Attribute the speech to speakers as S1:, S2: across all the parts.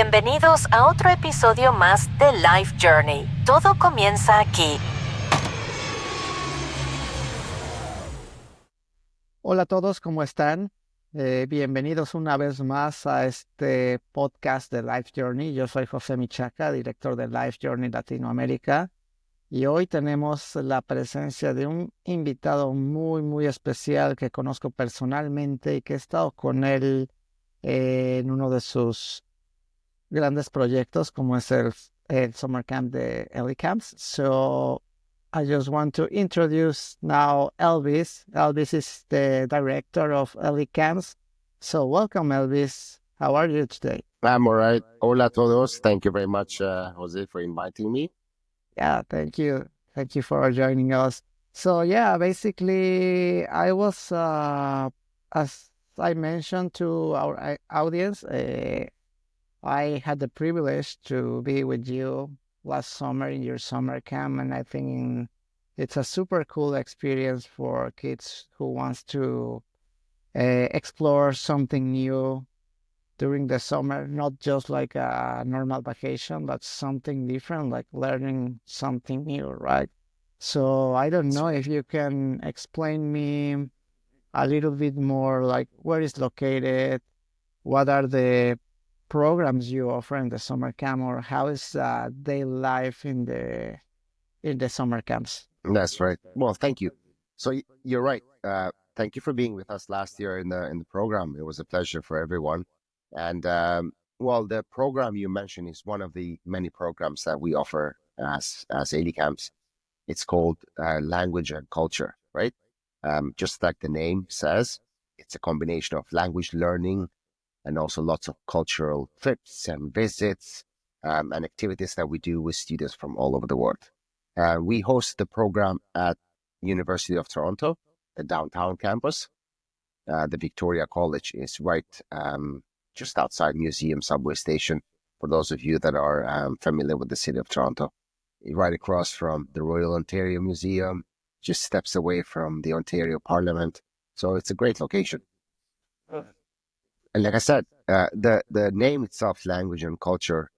S1: Bienvenidos a otro episodio más de Life Journey. Todo comienza aquí.
S2: Hola a todos, ¿cómo están? Bienvenidos una vez más a este podcast de Life Journey. Yo soy José Michaca, director de Life Journey Latinoamérica, y hoy tenemos la presencia de un invitado muy especial que conozco personalmente y que he estado con él en uno de sus grandes proyectos, como es el Summer Camp de ELI Camps. So I just want to introduce now Elvis. Elvis is the director of ELI Camps. So welcome, Elvis. How are you today?
S3: I'm all right. Hola a todos. Thank you very much, Jose, for inviting me.
S2: Yeah, thank you. Thank you for joining us. So yeah, basically, as I mentioned to our audience, I had the privilege to be with you last summer in your summer camp, and I think it's a super cool experience for kids who wants to explore something new during the summer, not just like a normal vacation, but something different, like learning something new, right? So I don't know if you can explain me a little bit more, like where it's located, what are the programs you offer in the summer camp, or how is daily life in the summer camps?
S3: That's right. Well, thank you. So you're right. Thank you for being with us last year in the program. It was a pleasure for everyone. And well, the program you mentioned is one of the many programs that we offer as ELI Camps. It's called Language and Culture, right? Just like the name says, it's a combination of language learning and also lots of cultural trips and visits and activities that we do with students from all over the world. We host the program at University of Toronto, the downtown campus. The Victoria College is right just outside Museum subway station, for those of you that are familiar with the city of Toronto. Right across from the Royal Ontario Museum, just steps away from the Ontario Parliament. So it's a great location. And like I said, the name itself, language and culture,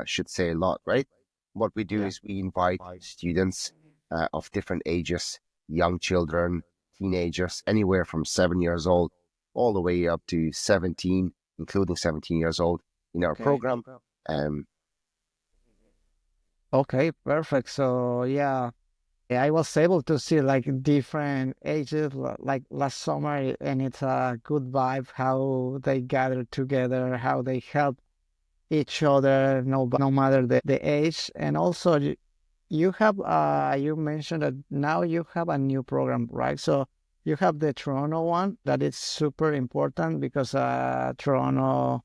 S3: should say a lot, right? What we do is we invite students of different ages, young children, teenagers, anywhere from 7 years old, all the way up to 17, including 17 years old in our program.
S2: Okay, perfect. So yeah, I was able to see like different ages like last summer, and it's a good vibe how they gather together, how they help each other, no matter the age. And also you have you mentioned that now you have a new program, right? So you have the Toronto one that is super important because Toronto,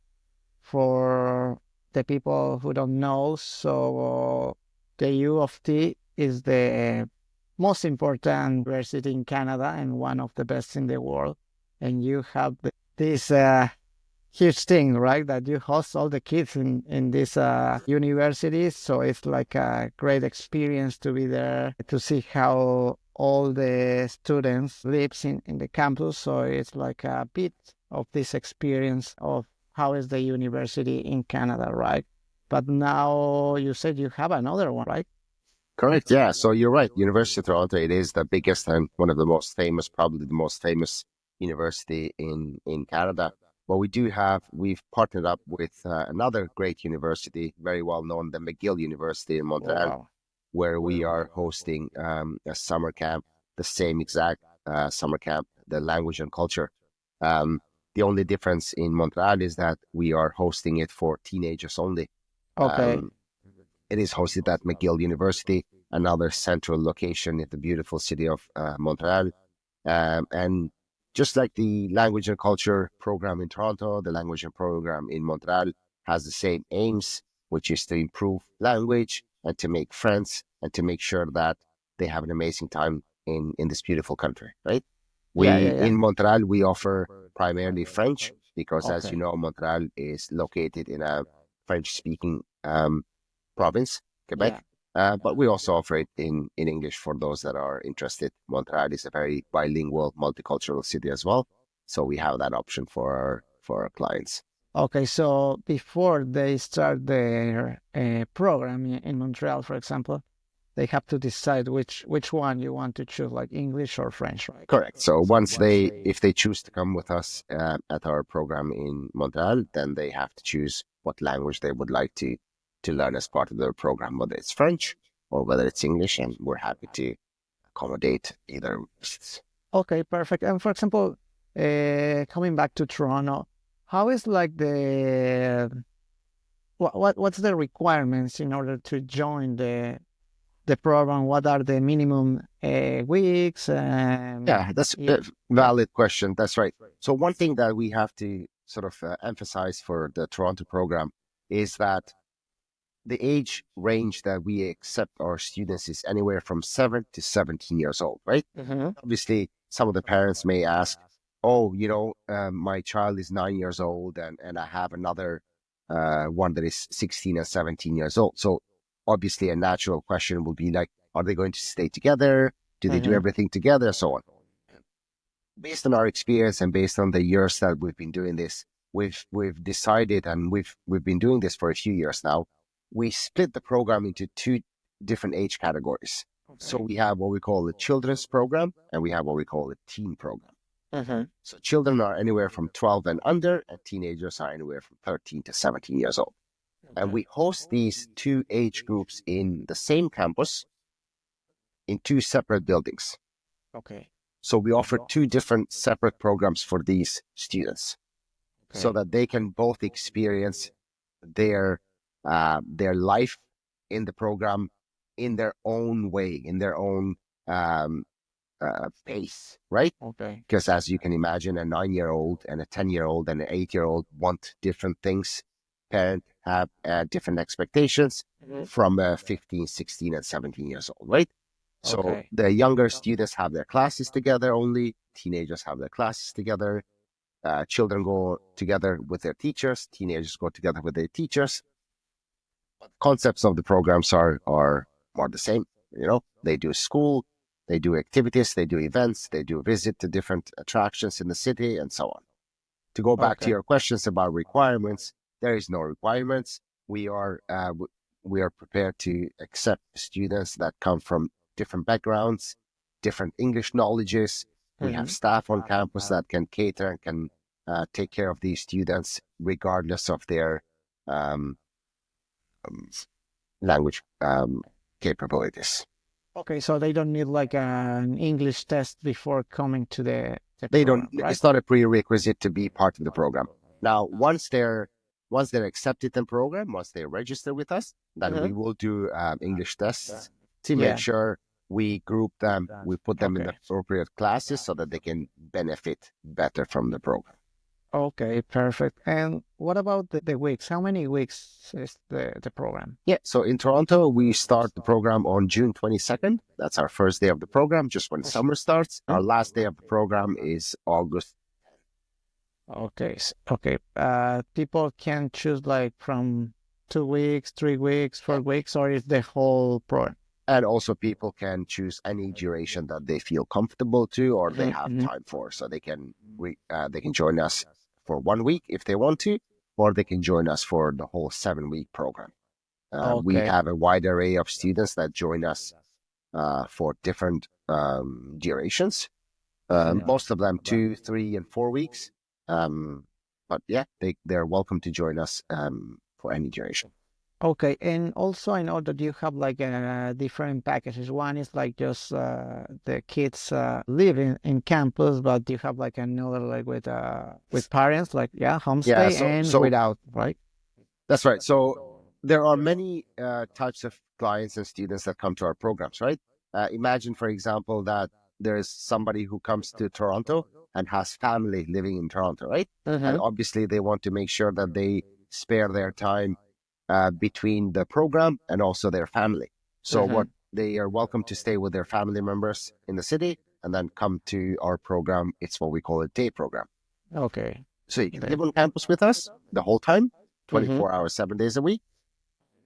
S2: for the people who don't know, so the U of T is the most important university in Canada and one of the best in the world. And you have this huge thing, right? That you host all the kids in this university. So it's like a great experience to be there, to see how all the students lives in the campus. So it's like a bit of this experience of how is the university in Canada, right? But now you said you have another one, right?
S3: Correct. Yeah. So you're right. University of Toronto, it is the biggest and one of the most famous, probably the most famous university in Canada. But we've partnered up with another great university, very well known, the McGill University in Montreal,
S2: Wow.
S3: where we are hosting a summer camp, the same exact summer camp, the language and culture. The only difference in Montreal is that we are hosting it for teenagers only.
S2: Okay.
S3: It is hosted at McGill University, another central location in the beautiful city of Montreal. And just like the language and culture program in Toronto, the language and program in Montreal has the same aims, which is to improve language and to make friends and to make sure that they have an amazing time in this beautiful country, right?
S2: Yeah.
S3: In Montreal, we offer primarily French because, as
S2: Okay.
S3: you know, Montreal is located in a French-speaking province, Quebec. But we also offer it in English for those that are interested. Montreal is a very bilingual, multicultural city as well. So we have that option for our clients.
S2: Okay, so before they start their program in Montreal, for example, they have to decide which one you want to choose, like English or French, right?
S3: Correct. So if they choose to come with us at our program in Montreal, then they have to choose what language they would like to learn as part of their program, whether it's French or whether it's English, and we're happy to accommodate either.
S2: Okay, perfect. And for example, coming back to Toronto, how is like what's the requirements in order to join the program? What are the minimum weeks?
S3: Yeah, that's a valid question. That's right. So one thing that we have to sort of emphasize for the Toronto program is that the age range that we accept our students is anywhere from 7 to 17 years old, right?
S2: Mhm.
S3: Obviously, some of the parents may ask, oh, my child is 9 years old and I have another one that is 16 and 17 years old. So obviously a natural question will be like, are they going to stay together? Do they do
S2: Mhm.
S3: everything together? So on. Based on our experience and based on the years that we've been doing this, we've decided, and we've been doing this for a few years now. We split the program into two different age categories. So we have what we call the children's program, and we have what we call the teen program.
S2: Mhm.
S3: So children are anywhere from 12 and under, and teenagers are anywhere from 13 to 17 years old. And we host these two age groups in the same campus in two separate buildings.
S2: Okay.
S3: So we offer two different separate programs for these students, so that they can both experience their life in the program in their own way, in their own pace, right?
S2: Okay.
S3: Because as you can imagine, a 9-year-old and a 10-year-old and an 8-year-old want different things. Parents have different expectations from 15, 16, and 17 years old, right? So
S2: Okay.
S3: the younger students have their classes together only. Teenagers have their classes together. Children go together with their teachers. Teenagers go together with their teachers. Concepts of the programs are the same. They do school, they do activities, they do events, they do visit to different attractions in the city, and so on. To go back to
S2: Okay.
S3: your questions about requirements, there is no requirements. We are prepared to accept students that come from different backgrounds, different English knowledges. We have staff on campus that can cater and can take care of these students regardless of their um, language capabilities.
S2: Okay, so they don't need like an English test before coming to the
S3: They don't.
S2: program, right?
S3: It's not a prerequisite to be part of the program. Now, once they're accepted in the program, once they register with us, then we will do English tests to make
S2: Yeah.
S3: sure we group them, we put them in the
S2: Okay.
S3: appropriate classes so that they can benefit better from the program.
S2: Okay, perfect. And what about the weeks? How many weeks is the program?
S3: Yeah, so in Toronto, we start the program on June 22nd. That's our first day of the program, just when summer starts. Our last day of the program is August.
S2: Okay, okay. People can choose like from 2 weeks, 3 weeks, 4 weeks, or is the whole program?
S3: And also people can choose any duration that they feel comfortable to or they have time for. So they can join us for 1 week if they want to, or they can join us for the whole 7-week program. We
S2: Okay.
S3: have a wide array of students that join us for different durations. Most of them 2, 3, and 4 weeks. But yeah, they're welcome to join us for any duration.
S2: Okay, and also I know that you have like different packages. One is like just the kids live in campus, but you have like another like with parents, like homestay and without, right?
S3: That's right. So there are many types of clients and students that come to our programs, right? Imagine, for example, that there's somebody who comes to Toronto and has family living in Toronto, right? And obviously they want to make sure that they spare their time between the program and also their family. So what they are welcome to stay with their family members in the city and then come to our program. It's what we call a day program.
S2: Okay.
S3: So you can live on campus with us the whole time, 24 hours, 7 days a week.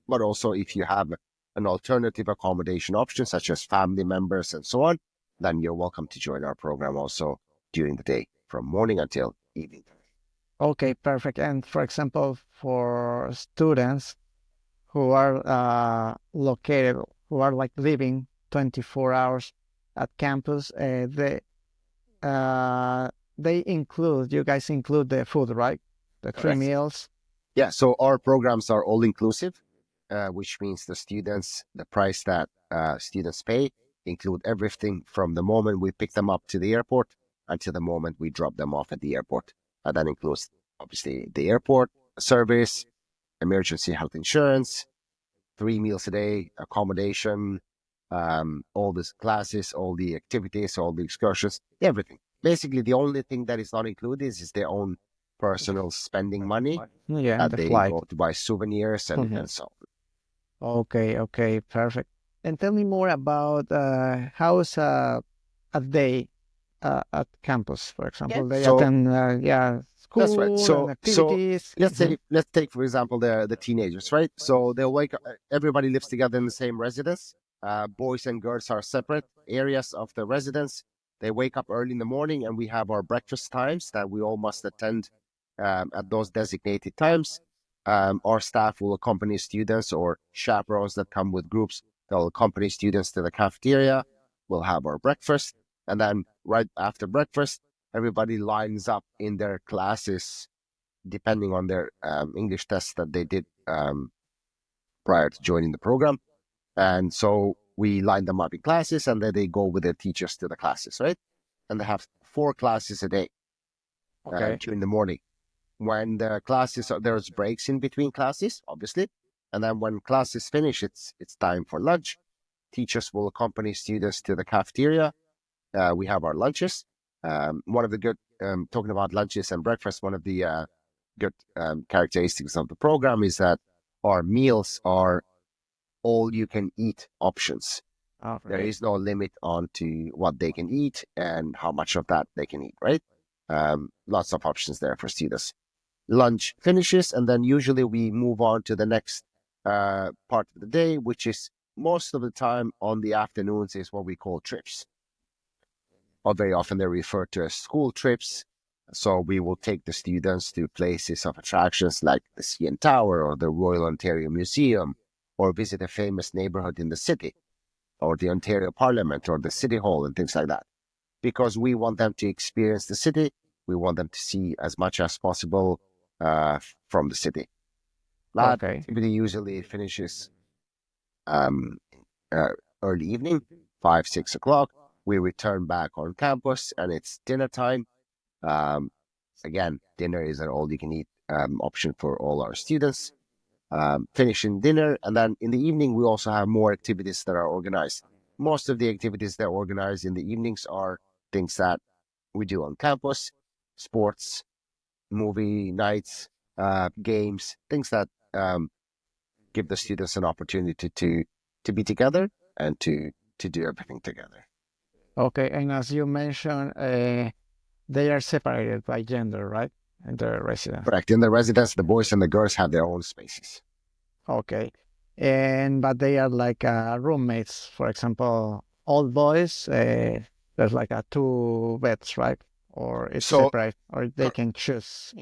S3: But also if you have an alternative accommodation option, such as family members and so on, then you're welcome to join our program also during the day from morning until evening.
S2: Okay, perfect. And for example, for students who are located, who are like living 24 hours at campus, uh, you guys include the food, right? The three
S3: Correct.
S2: meals.
S3: Yeah, so our programs are all inclusive, which means the price that students pay include everything from the moment we pick them up to the airport until the moment we drop them off at the airport. And that includes obviously the airport service, emergency health insurance, 3 meals a day, accommodation, all these classes, all the activities, all the excursions, everything. Basically, the only thing that is not included is their own personal spending money
S2: Yeah, and
S3: that
S2: the
S3: they
S2: flight.
S3: go to buy souvenirs and so on.
S2: Okay, perfect. And tell me more about how's a day at campus, for example. They
S3: So
S2: attend,
S3: that's right.
S2: school and
S3: So
S2: activities.
S3: let's take for example the teenagers, right? So they'll wake up. Everybody lives together in the same residence. Boys and girls are separate areas of the residence. They wake up early in the morning, and we have our breakfast times that we all must attend at those designated times. Our staff will accompany students or chaperones that come with groups. They'll accompany students to the cafeteria. We'll have our breakfast, and then right after breakfast, everybody lines up in their classes depending on their English tests that they did prior to joining the program. And so we line them up in classes, and then they go with their teachers to the classes, right? And they have 4 classes a day during the morning. When the classes there's breaks in between classes, obviously, and then when classes finish, it's time for lunch. Teachers will accompany students to the cafeteria. We have our lunches. One of the good talking about lunches and breakfast. One of the good characteristics of the program is that our meals are all you can eat options. There is no limit on to what they can eat and how much of that they can eat, right? Lots of options there for students. Lunch finishes, and then usually we move on to the next part of the day, which is most of the time on the afternoons is what we call trips. Or very often they're referred to as school trips. So we will take the students to places of attractions like the CN Tower or the Royal Ontario Museum, or visit a famous neighborhood in the city, or the Ontario Parliament, or the City Hall, and things like that. Because we want them to experience the city. We want them to see as much as possible from the city. That activity usually finishes early evening, 5, 6 o'clock. We return back on campus, and it's dinner time. Again, dinner is an all-you-can-eat option for all our students. Finishing dinner, and then in the evening, we also have more activities that are organized. Most of the activities that are organized in the evenings are things that we do on campus, sports, movie nights, games, things that give the students an opportunity to be together and to do everything together.
S2: Okay, and as you mentioned, they are separated by gender, right? In the residence.
S3: Correct. In the residence, the boys and the girls have their own spaces.
S2: Okay, but they are like roommates. For example, all boys, there's like 2 beds, right? Or it's separate, or they can choose.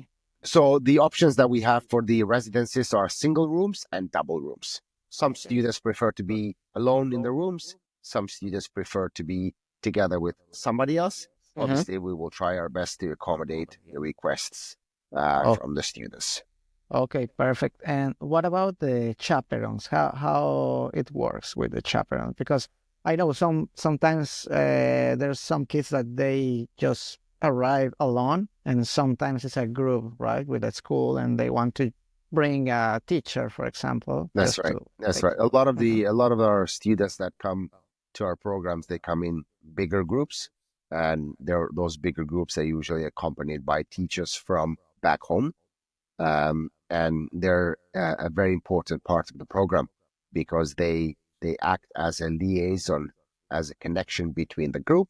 S3: So the options that we have for the residences are single rooms and double rooms. Some students prefer to be alone in the rooms. Some students prefer to be together with somebody else. Obviously, we will try our best to accommodate the requests from the students.
S2: Okay, perfect. And what about the chaperones? How it works with the chaperones? Because I know sometimes there's some kids that they just arrive alone, and sometimes it's a group, right, with a school, and they want to bring a teacher, for example.
S3: That's right. That's right. A lot of our students that come to our programs, they come in bigger groups, and those bigger groups are usually accompanied by teachers from back home. And they're a very important part of the program because they act as a liaison, as a connection between the group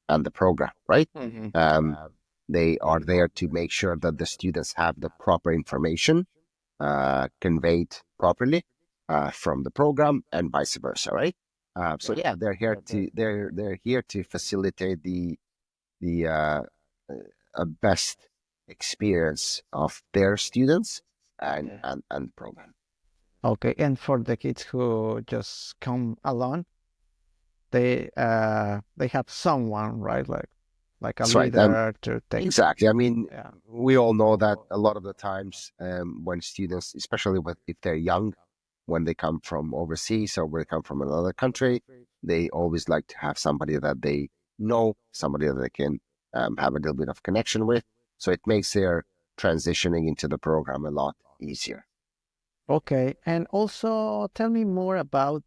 S3: and the program, right? They are there to make sure that the students have the proper information conveyed properly from the program and vice versa, right? So yeah, they're here to facilitate the best experience of their students and program.
S2: Okay, and for the kids who just come alone, they have someone, right? Like a
S3: That's right.
S2: leader to take.
S3: Exactly. I mean,
S2: Yeah.
S3: we all know that a lot of the times when students, especially if they're young, when they come from overseas or when they come from another country, they always like to have somebody that they know, somebody that they can have a little bit of connection with. So it makes their transitioning into the program a lot easier.
S2: Okay, and also tell me more about.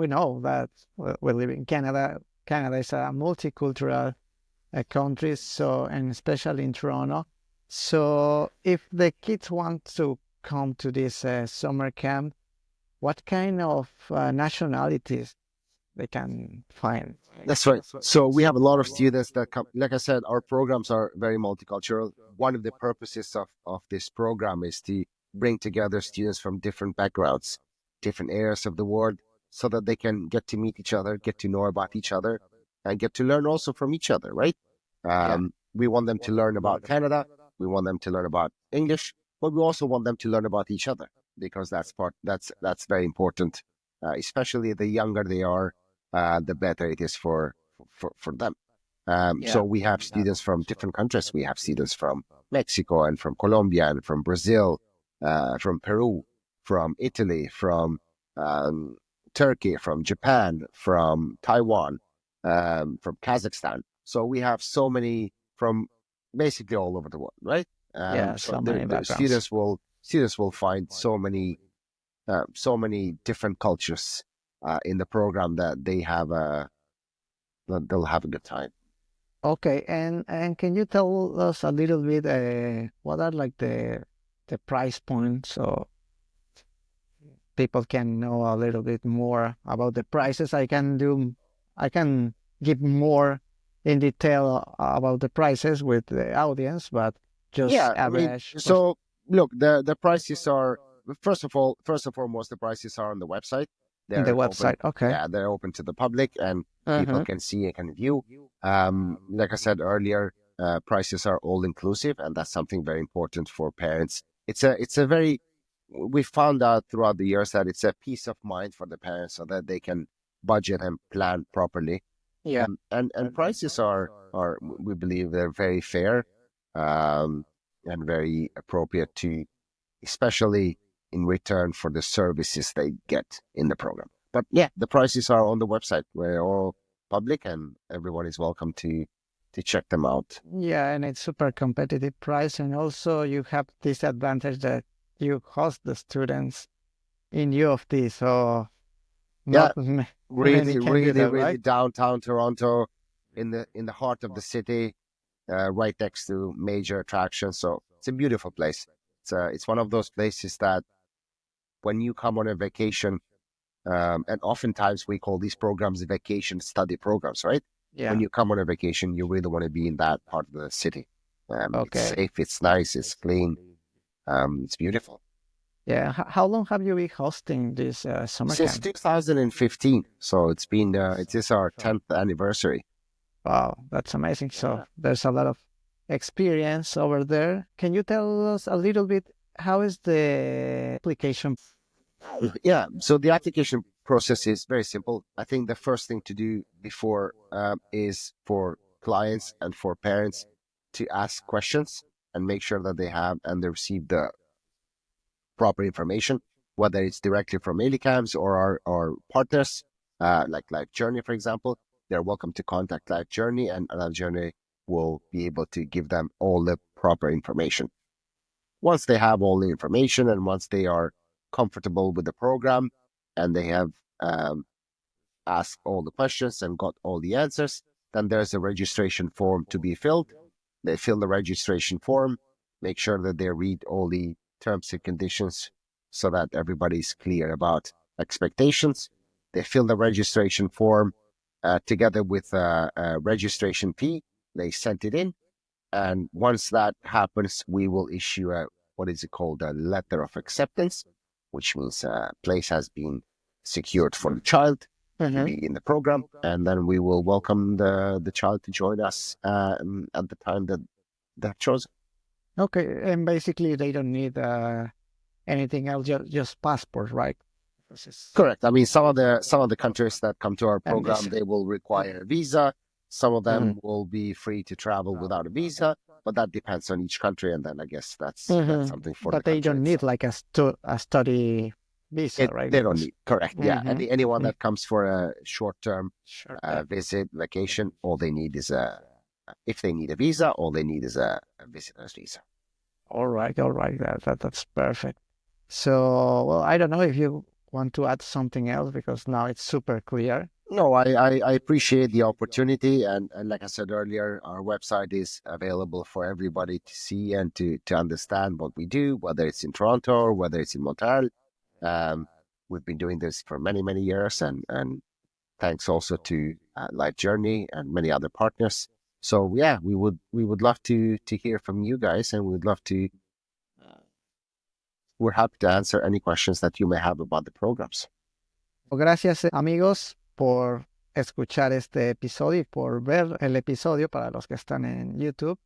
S2: We know that we live in Canada. Canada is a multicultural country, so and especially in Toronto. So if the kids want to come to this summer camp, what kind of nationalities they can find?
S3: That's right. So we have a lot of students that come. Like I said, our programs are very multicultural. One of the purposes of this program is to bring together students from different backgrounds, different areas of the world, so that they can get to meet each other, get to know about each other, and get to learn also from each other, right?
S2: Yeah.
S3: We want them to learn about Canada. We want them to learn about English, but we also want them to learn about each other because that's very important, especially the younger they are, the better it is for them. So we have students from different countries. We have students from Mexico and from Colombia and from Brazil, from Peru, from Italy, from Turkey, from Japan, from Taiwan, from Kazakhstan. So we have so many from basically all over the world, right?
S2: Yeah, so many
S3: The
S2: backgrounds.
S3: students will find so many different cultures in the program that they'll have a good time.
S2: Okay, and can you tell us a little bit what are like the price points so people can know a little bit more about the prices? I can give more in detail about the prices with the audience, but just
S3: Yeah, I mean,
S2: average.
S3: so look, the prices are first and foremost, the prices are on the website.
S2: In the
S3: They're open,
S2: website. Okay.
S3: yeah, they're open to the public, and people
S2: Mm-hmm.
S3: can see and can view. Like I said earlier, prices are all inclusive, and that's something very important for parents. It's a very we found out throughout the years that it's a peace of mind for the parents so that they can budget and plan properly.
S2: Yeah.
S3: And prices are we believe they're very fair, um, and very appropriate to, especially in return for the services they get in the program. But yeah, the prices are on the website. We're all public, and everyone is welcome to check them out.
S2: Yeah, and it's super competitive price, and also you have this advantage that you host the students in U of T, so
S3: Yeah,
S2: not many
S3: really,
S2: can do
S3: really,
S2: that,
S3: really
S2: right?
S3: downtown Toronto, in the heart of the city, right next to major attractions. So it's a beautiful place. It's one of those places that when you come on a vacation, and oftentimes we call these programs vacation study programs, right? When
S2: Yeah.
S3: you come on a vacation, you really want to be in that part of the city. It's
S2: Okay.
S3: safe, it's nice, it's clean, it's beautiful.
S2: Yeah. How long have you been hosting this summer
S3: Since
S2: camp?
S3: 2015, so it is our 10th anniversary.
S2: Wow, that's amazing. So there's a lot of experience over there. Can you tell us a little bit how is the application?
S3: Yeah, so the application process is very simple. I think the first thing to do before is for clients and for parents to ask questions and make sure that they have and they receive the proper information, whether it's directly from ELI Camps or our partners, like Life Journey, for example. They're welcome to contact Life Journey, and Life Journey will be able to give them all the proper information. Once they have all the information and once they are comfortable with the program and they have asked all the questions and got all the answers, then there's a registration form to be filled. They fill the registration form, make sure that they read all the terms and conditions so that everybody's clear about expectations. They fill the registration form together with a registration fee. They sent it in. And once that happens, we will issue what is it called? A letter of acceptance, which means a place has been secured for the child to be in the program. And then we will welcome the child to join us at the time that they have chosen.
S2: Okay, and basically they don't need anything else, just passport, right?
S3: Correct. I mean, some of the countries that come to our
S2: And
S3: program,
S2: visa.
S3: they will require a visa. Some of them will be free to travel without a visa, but that depends on each country. And then I guess that's something for
S2: But
S3: the
S2: they
S3: country
S2: don't need
S3: itself.
S2: like a study visa, right?
S3: They don't
S2: Because
S3: need. Correct. Yeah. Anyone
S2: Mm.
S3: that comes for a short-term
S2: sure.
S3: visit, vacation, all they need is if they need a visa, all they need is a visitor's visa.
S2: All right. That's perfect. So, well, I don't know if you want to add something else because now it's super clear.
S3: No, I appreciate the opportunity. And like I said earlier, our website is available for everybody to see and to understand what we do, whether it's in Toronto or whether it's in Montreal. We've been doing this for many, many years. And thanks also to Life Journey and many other partners. So yeah, we would love to hear from you guys, and we'd love to. We're happy to answer any questions that you may have about the programs.
S2: Gracias, amigos, por escuchar este episodio y por ver el episodio para los que están en YouTube.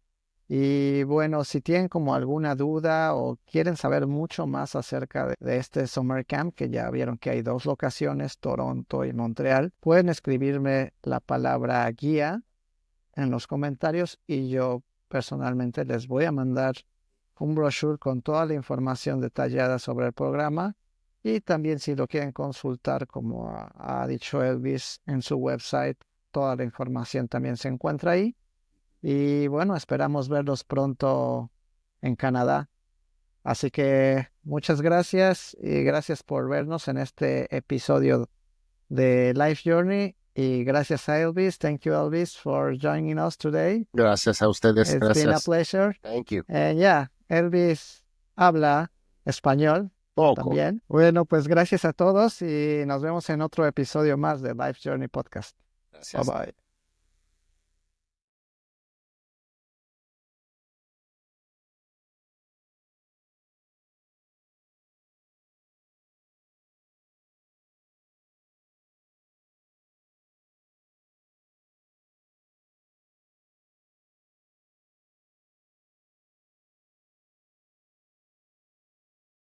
S2: Y bueno, si tienen como alguna duda o quieren saber mucho más acerca de este Summer Camp, que ya vieron que hay 2 locaciones, Toronto y Montreal, pueden escribirme la palabra guía en los comentarios y yo personalmente les voy a mandar un brochure con toda la información detallada sobre el programa. Y también si lo quieren consultar, como ha dicho Elvis en su website, toda la información también se encuentra ahí. Y bueno, esperamos verlos pronto en Canadá. Así que muchas gracias y gracias por vernos en este episodio de Life Journey. Y gracias a Elvis. Thank you, Elvis, for joining us today.
S3: Gracias a ustedes.
S2: It's been a
S3: Gracias.
S2: pleasure.
S3: Thank you.
S2: And yeah, Elvis habla español
S3: Poco.
S2: también. Bueno, pues gracias a todos y nos vemos en otro episodio más de Life Journey Podcast.
S3: Gracias.
S2: Bye bye.